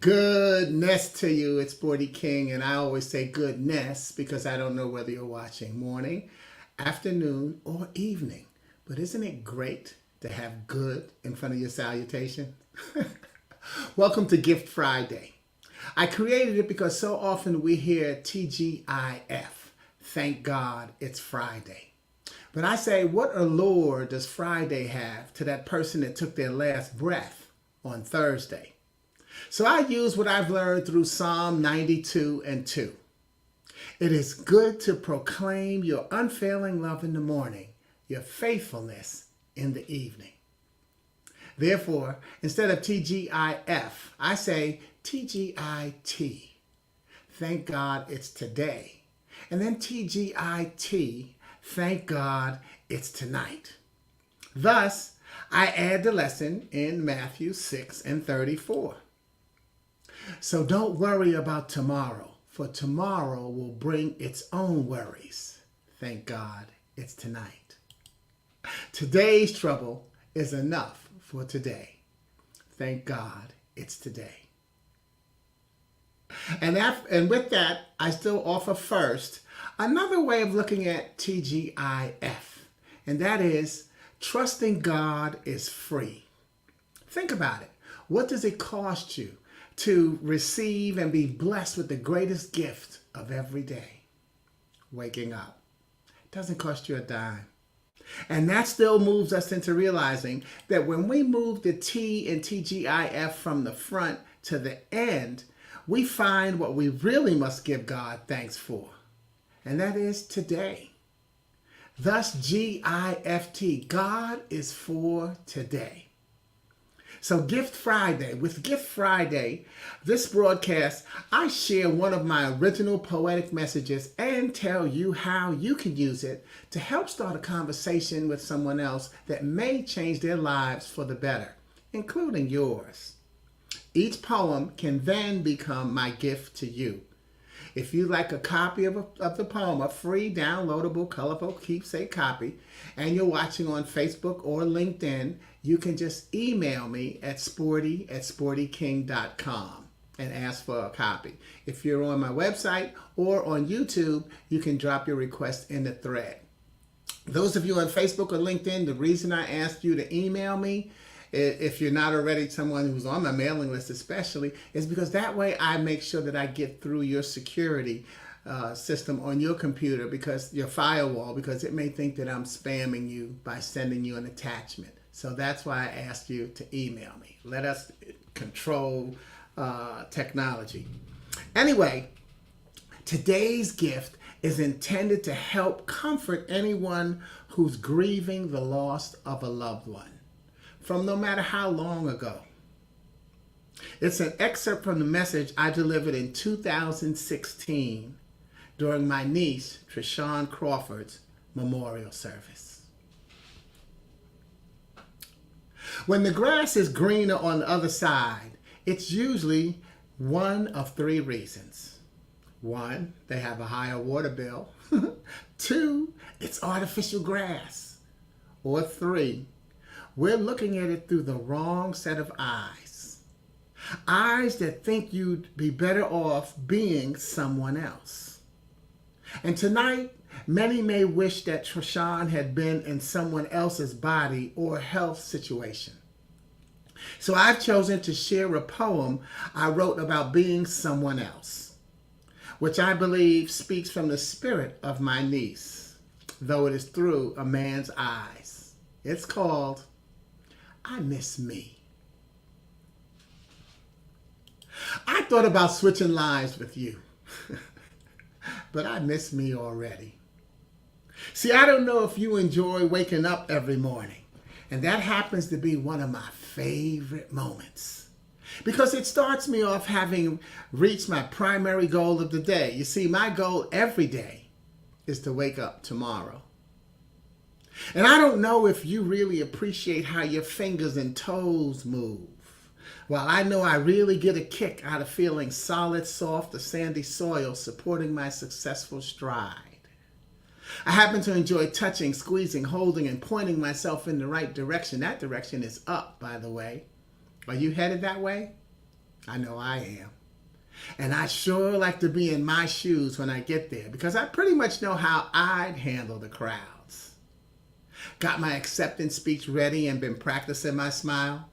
Goodness to you. It's Sporty King, and I always say goodness because I don't know whether you're watching morning, afternoon, or evening. But isn't it great to have good in front of your salutation? Welcome to Gift Friday. I created it because so often we hear TGIF. Thank God it's Friday. But I say, what allure does Friday have to that person that took their last breath on Thursday? So I use what I've learned through Psalm 92 and 2. It is good to proclaim your unfailing love in the morning, your faithfulness in the evening. Therefore, instead of TGIF, I say TGIT. Thank God it's today. And then TGIT, thank God it's tonight. Thus, I add the lesson in Matthew 6 and 34. So don't worry about tomorrow, for tomorrow will bring its own worries. Thank God it's tonight. Today's trouble is enough for today. Thank God it's today. And with that, I still offer first another way of looking at TGIF, and that is trusting God is free. Think about it. What does it cost you to receive and be blessed with the greatest gift of every day? Waking up. It doesn't cost you a dime. And that still moves us into realizing that when we move the T in TGIF from the front to the end, we find what we really must give God thanks for. And that is today. Thus, GIFT, God is for today. So Gift Friday, with Gift Friday, this broadcast, I share one of my original poetic messages and tell you how you can use it to help start a conversation with someone else that may change their lives for the better, including yours. Each poem can then become my gift to you. If you'd like a copy of the poem, a free, downloadable, colorful keepsake copy, and you're watching on Facebook or LinkedIn, you can just email me at sporty@sportyking.com and ask for a copy. If you're on my website or on YouTube, you can drop your request in the thread. Those of you on Facebook or LinkedIn, the reason I asked you to email me, if you're not already someone who's on my mailing list especially, is because that way I make sure that I get through your security system on your computer, because your firewall, because it may think that I'm spamming you by sending you an attachment. So that's why I asked you to email me. Let us control technology. Anyway, today's gift is intended to help comfort anyone who's grieving the loss of a loved one from no matter how long ago. It's an excerpt from the message I delivered in 2016 during my niece, Trishon Crawford's memorial service. When the grass is greener on the other side, it's usually one of three reasons. One, they have a higher water bill. Two, it's artificial grass. Or three, we're looking at it through the wrong set of eyes. Eyes that think you'd be better off being someone else. And tonight, many may wish that Trishon had been in someone else's body or health situation. So I've chosen to share a poem I wrote about being someone else, which I believe speaks from the spirit of my niece, though it is through a man's eyes. It's called I Miss Me. I thought about switching lives with you, but I miss me already. See, I don't know if you enjoy waking up every morning, and that happens to be one of my favorite moments because it starts me off having reached my primary goal of the day. You see, my goal every day is to wake up tomorrow. And I don't know if you really appreciate how your fingers and toes move. Well, I know I really get a kick out of feeling solid, soft, or sandy soil supporting my successful stride. I happen to enjoy touching, squeezing, holding, and pointing myself in the right direction. That direction is up, by the way. Are you headed that way? I know I am. And I sure like to be in my shoes when I get there because I pretty much know how I'd handle the crowds. Got my acceptance speech ready and been practicing my smile.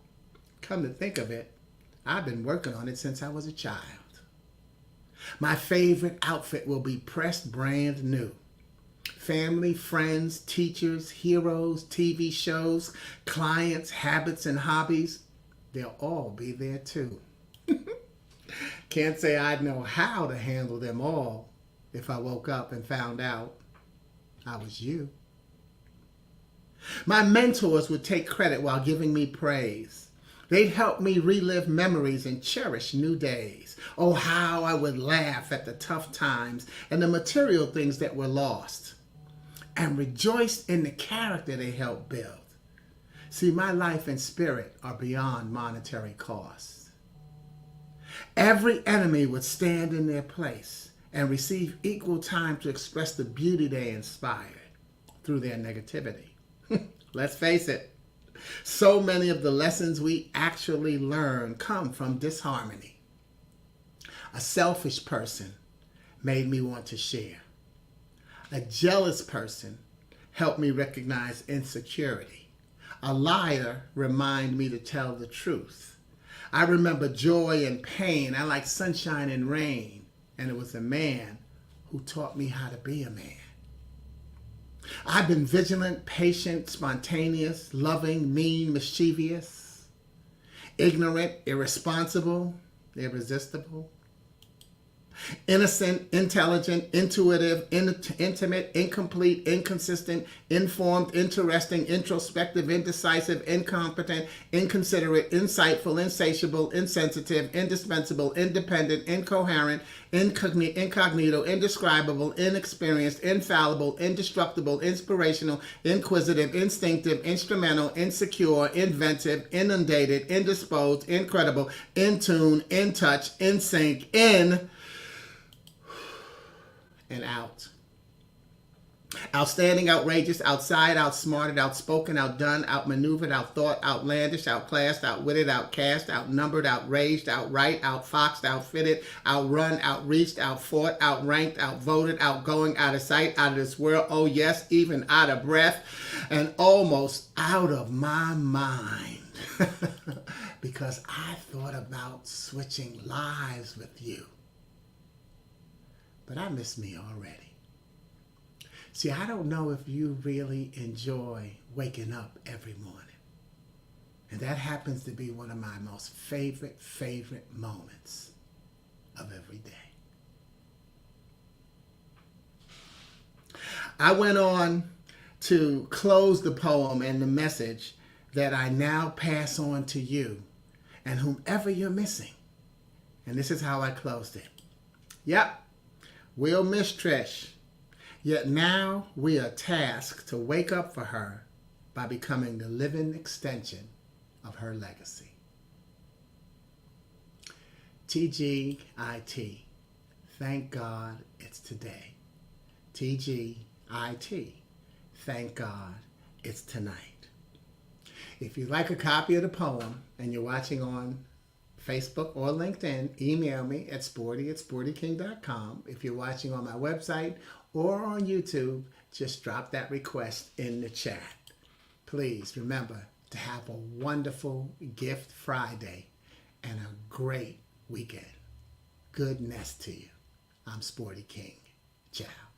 Come to think of it, I've been working on it since I was a child. My favorite outfit will be pressed brand new. Family, friends, teachers, heroes, TV shows, clients, habits, and hobbies, they'll all be there too. Can't say I'd know how to handle them all if I woke up and found out I was you. My mentors would take credit while giving me praise. They'd help me relive memories and cherish new days. Oh, how I would laugh at the tough times and the material things that were lost, and rejoice in the character they helped build. See, my life and spirit are beyond monetary costs. Every enemy would stand in their place and receive equal time to express the beauty they inspired through their negativity. Let's face it, so many of the lessons we actually learn come from disharmony. A selfish person made me want to share. A jealous person helped me recognize insecurity. A liar reminded me to tell the truth. I remember joy and pain. I like sunshine and rain. And it was a man who taught me how to be a man. I've been vigilant, patient, spontaneous, loving, mean, mischievous, ignorant, irresponsible, irresistible, innocent, intelligent, intuitive, intimate, incomplete, inconsistent, informed, interesting, introspective, indecisive, incompetent, inconsiderate, insightful, insatiable, insensitive, indispensable, independent, incoherent, incognito, indescribable, inexperienced, infallible, indestructible, inspirational, inquisitive, instinctive, instrumental, insecure, inventive, inundated, indisposed, incredible, in tune, in touch, in sync, in and out. Outstanding, outrageous, outside, outsmarted, outspoken, outdone, outmaneuvered, outthought, outlandish, outclassed, outwitted, outcast, outnumbered, outraged, outright, outfoxed, outfitted, outrun, outreached, outfought, outranked, outvoted, outgoing, out of sight, out of this world, oh yes, even out of breath, and almost out of my mind. Because I thought about switching lives with you. But I miss me already. See, I don't know if you really enjoy waking up every morning. And that happens to be one of my most favorite moments of every day. I went on to close the poem and the message that I now pass on to you and whomever you're missing. And this is how I closed it. Yep. We'll miss Trish, yet now we are tasked to wake up for her by becoming the living extension of her legacy. TGIT, thank God it's today. TGIT, thank God it's tonight. If you'd like a copy of the poem and you're watching on Facebook or LinkedIn, email me at sporty@sportyking.com. If you're watching on my website or on YouTube, just drop that request in the chat. Please remember to have a wonderful Gift Friday and a great weekend. Good nest to you. I'm Sporty King. Ciao.